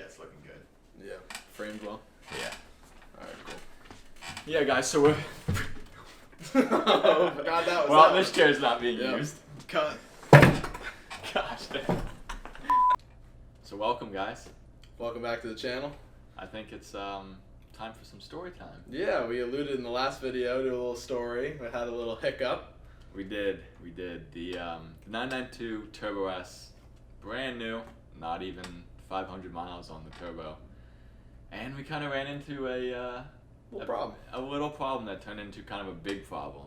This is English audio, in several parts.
it's looking good. Yeah, framed well. Yeah. Alright, cool. Yeah, guys, so we're... Oh, forgot that was well, that this chair's not being Yep. used. Cut. Gosh dang. So welcome, guys. Welcome back to the channel. I think it's time for some story time. Yeah, we alluded in the last video to a little story. We had a little hiccup. We did. The 992 Turbo S, brand new, not even 500 miles on the turbo, and we kind of ran into a little problem that turned into kind of a big problem.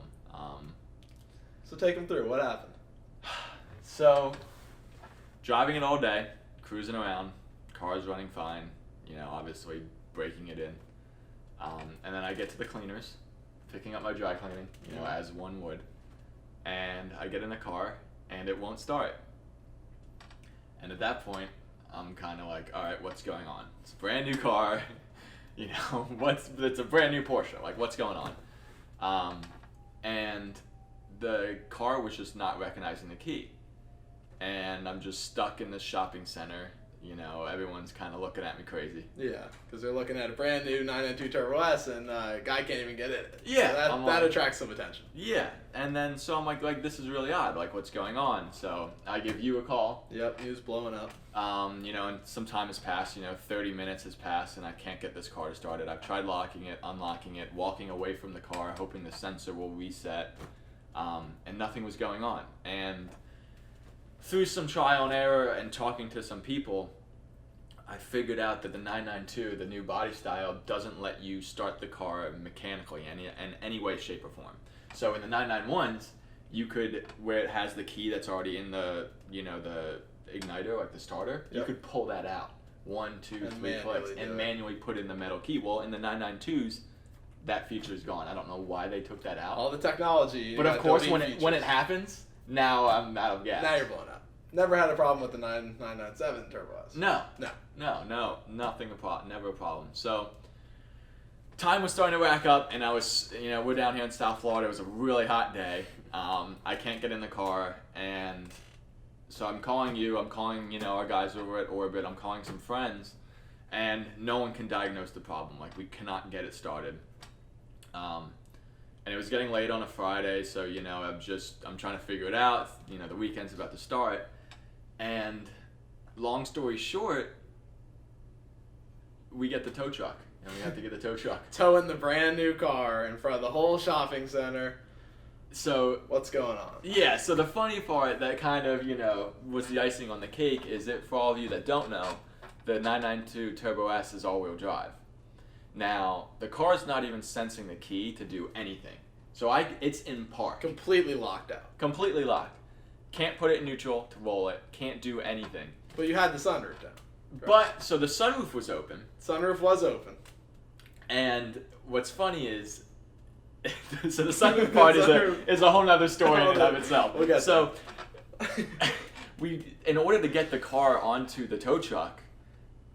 So take them through. What happened? So, driving it all day, cruising around, car's running fine, you know, obviously breaking it in, and then I get to the cleaners, picking up my dry cleaning, you know, as one would. And I get in the car and it won't start. And at that point, I'm kind of like, all right, what's going on? It's a brand new car, you know, it's a brand new Porsche, like what's going on? And the car was just not recognizing the key. And I'm just stuck in this shopping center, you know, everyone's kind of looking at me crazy. Yeah, because they're looking at a brand new 992 Turbo S and a guy can't even get in it. Yeah. So that attracts some attention. Yeah, and then so I'm like, this is really odd, like what's going on? So I give you a call. Yep, he was blowing up. You know, and some time has passed, you know, 30 minutes has passed and I can't get this car to start it. I've tried locking it, unlocking it, walking away from the car, hoping the sensor will reset, and nothing was going on. And through some trial and error and talking to some people, I figured out that the 992, the new body style, doesn't let you start the car mechanically in any way, shape, or form. So in the 991s, you could, where it has the key that's already in the, you know, the igniter, like the starter, you could pull that out. 1, 2, 3 clicks and manually put in the metal key. Well, in the 992s, that feature is gone. I don't know why they took that out. All the technology. But of course, when it happens, now I'm out of gas. Now you're blowing up. Never had a problem with the 997 Turbo S. No, nothing never a problem. So time was starting to rack up, and I was, you know, we're down here in South Florida. It was a really hot day. I can't get in the car, and so I'm calling you. I'm calling, you know, our guys over at Orbit. I'm calling some friends, and no one can diagnose the problem. Like we cannot get it started. And it was getting late on a Friday, so you know, I'm trying to figure it out. You know, the weekend's about to start. And long story short, we get the tow truck, and we have to get the tow truck. Towing the brand new car in front of the whole shopping center. So what's going on? Yeah, so the funny part that kind of, you know, was the icing on the cake is that for all of you that don't know, the 992 Turbo S is all-wheel drive. Now, the car's not even sensing the key to do anything. So it's in park. Completely locked out. Completely locked. Can't put it in neutral to roll it. Can't do anything. But you had the sunroof down. Right? But, so the sunroof was open. Sunroof was open. And what's funny is, so the sunroof part is a whole nother story in and of itself. We'll get so, in order to get the car onto the tow truck,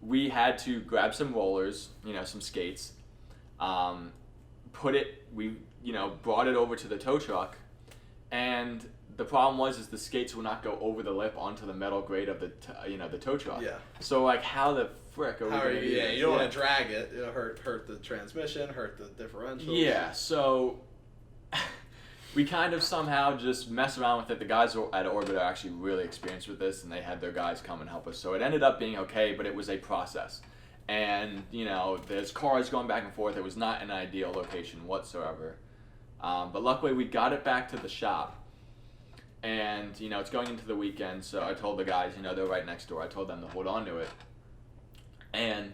we had to grab some rollers, you know, some skates, brought it over to the tow truck, and the problem was the skates would not go over the lip onto the metal grate of the the tow truck. Yeah. So like, how the frick are we gonna do this? You don't want to drag it. It'll hurt the transmission, hurt the differentials. Yeah. So we kind of somehow just mess around with it. The guys at Orbit are actually really experienced with this, and they had their guys come and help us. So it ended up being okay, but it was a process. And you know, there's cars going back and forth. It was not an ideal location whatsoever. But luckily, we got it back to the shop. And, you know, it's going into the weekend, so I told the guys, you know, they're right next door. I told them to hold on to it. And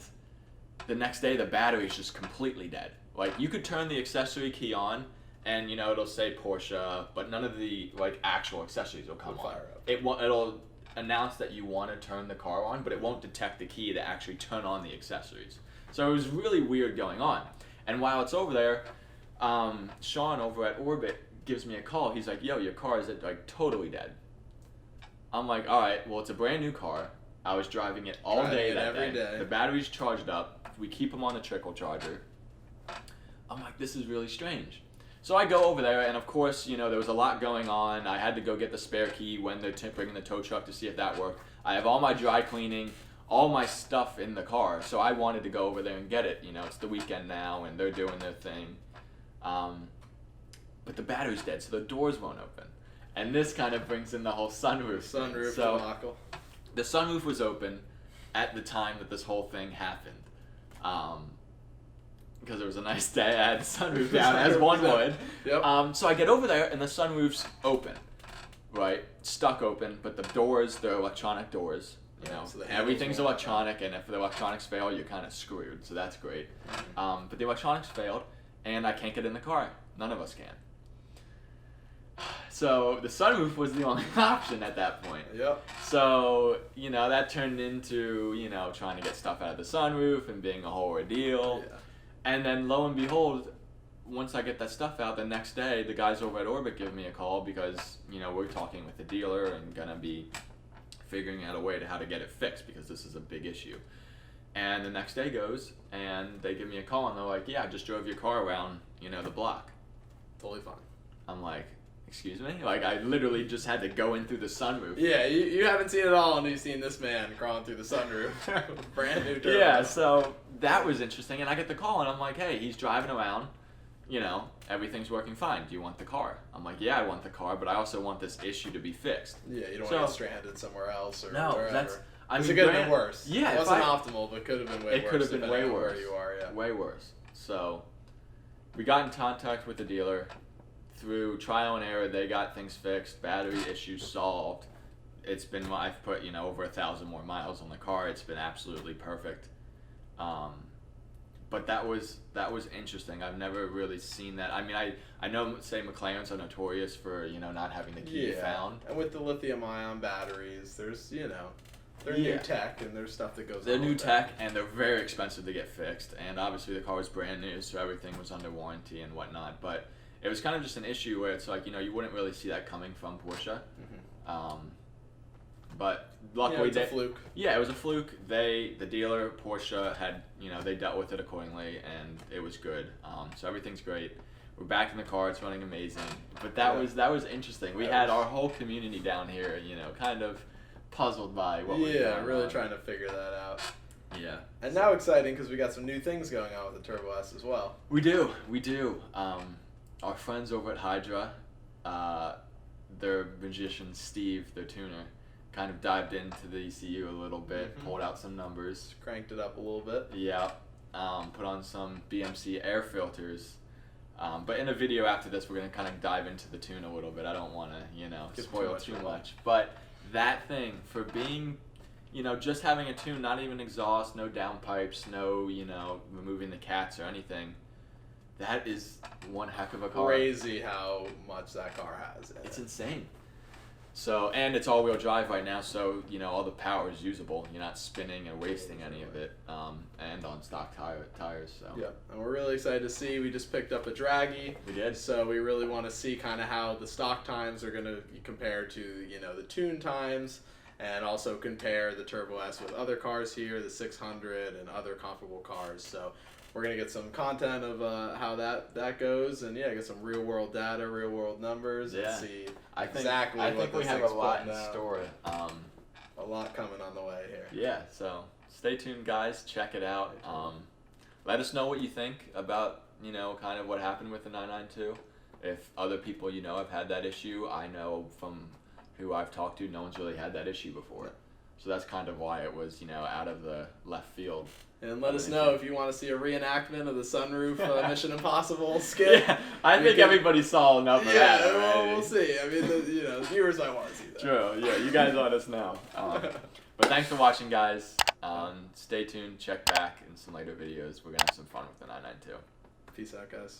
the next day, the battery's just completely dead. Like, you could turn the accessory key on, and, you know, it'll say Porsche, but none of the, like, actual accessories will come on. It'll announce that you want to turn the car on, but it won't detect the key to actually turn on the accessories. So it was really weird going on. And while it's over there, Sean over at Orbit gives me a call. He's like, yo, your car is like totally dead. I'm like, all right, well, it's a brand new car. I was driving it all day that day. The battery's charged up. We keep them on the trickle charger. I'm like, this is really strange. So I go over there, and of course, you know, there was a lot going on. I had to go get the spare key when they're bringing the tow truck to see if that worked. I have all my dry cleaning, all my stuff in the car. So I wanted to go over there and get it. You know, it's the weekend now, and they're doing their thing. But the battery's dead, so the doors won't open. And this kind of brings in the whole sunroof. Sunroof so debacle. the sunroof was open at the time that this whole thing happened. Because it was a nice day, I had the sunroof down as one would. Yep. So I get over there and the sunroof's open, right? Stuck open, but the doors, they're electronic doors. You know, so the everything's handles won't electronic, and if the electronics fail, you're kind of screwed. So that's great. But the electronics failed, and I can't get in the car. None of us can. So the sunroof was the only option at that point. Yep. So, you know, that turned into, you know, trying to get stuff out of the sunroof and being a whole ordeal. Yeah. And then lo and behold, once I get that stuff out, the next day, the guys over at Orbit give me a call because, you know, we're talking with the dealer and gonna be figuring out a way to how to get it fixed because this is a big issue. And the next day goes, and they give me a call, and they're like, yeah, I just drove your car around, you know, the block. Totally fine. I'm like, excuse me? Like, I literally just had to go in through the sunroof. Yeah, you haven't seen it all, and you've seen this man crawling through the sunroof. Brand new turbo. Yeah, so that was interesting, and I get the call, and I'm like, hey, he's driving around, you know, everything's working fine. Do you want the car? I'm like, yeah, I want the car, but I also want this issue to be fixed. Yeah, you don't want to get stranded somewhere else or wherever. That's... I mean, it could have been worse. Yeah, it wasn't optimal, but could have been way worse. It could have been way worse. Where you are, yeah. Way worse. So, we got in contact with the dealer. Through trial and error, they got things fixed. Battery issues solved. It's been, I've put, you know, over 1,000 more miles on the car. It's been absolutely perfect. But that was interesting. I've never really seen that. I mean, I know, say, McLarens are notorious for, you know, not having the key found. And with the lithium-ion batteries, there's, you know, they're new tech, and there's stuff that goes on. They're new tech, and they're very expensive to get fixed. And obviously, the car was brand new, so everything was under warranty and whatnot. But it was kind of just an issue where it's like, you know, you wouldn't really see that coming from Porsche. But luckily, it's a fluke. Yeah, it was a fluke. The dealer, Porsche, had, you know, they dealt with it accordingly, and it was good. So everything's great. We're back in the car. It's running amazing. But that was interesting. We had our whole community down here, you know, kind of puzzled by what was going on. Yeah, really trying to figure that out. Yeah. And now exciting because we got some new things going on with the Turbo S as well. We do. Our friends over at Hydra, their magician Steve, their tuner, kind of dived into the ECU a little bit, pulled out some numbers. Cranked it up a little bit. Yeah. Put on some BMC air filters. But in a video after this, we're going to kind of dive into the tune a little bit. I don't want to, you know, spoil too much. But that thing, for being, you know, just having a tune, not even exhaust, no downpipes, no, you know, removing the cats or anything, that is one heck of a car. Crazy how much that car has. It's insane. So, and it's all-wheel drive right now, so, you know, all the power is usable. You're not spinning and wasting any of it, and on stock tires. So. Yeah, and we're really excited to see. We just picked up a Draggy. We did. So we really want to see kind of how the stock times are going to compare to, you know, the tune times, and also compare the Turbo S with other cars here, the 600 and other comparable cars. So we're going to get some content of how that goes, and yeah, get some real world data, real world numbers, and see exactly what this thing's putting out. I think we have a lot in store. A lot coming on the way here. Yeah, so stay tuned, guys. Check it out. Let us know what you think about, you know, kind of what happened with the 992. If other people you know have had that issue, I know from who I've talked to, no one's really had that issue before. So that's kind of why it was, you know, out of the left field. And let us know if you want to see a reenactment of the sunroof Mission Impossible skit. Yeah, I think everybody saw enough of that. Yeah, well, we'll see. I mean, the viewers might want to see that. True, yeah, you guys let us know. But thanks for watching, guys. Stay tuned, check back in some later videos. We're going to have some fun with the 992. Peace out, guys.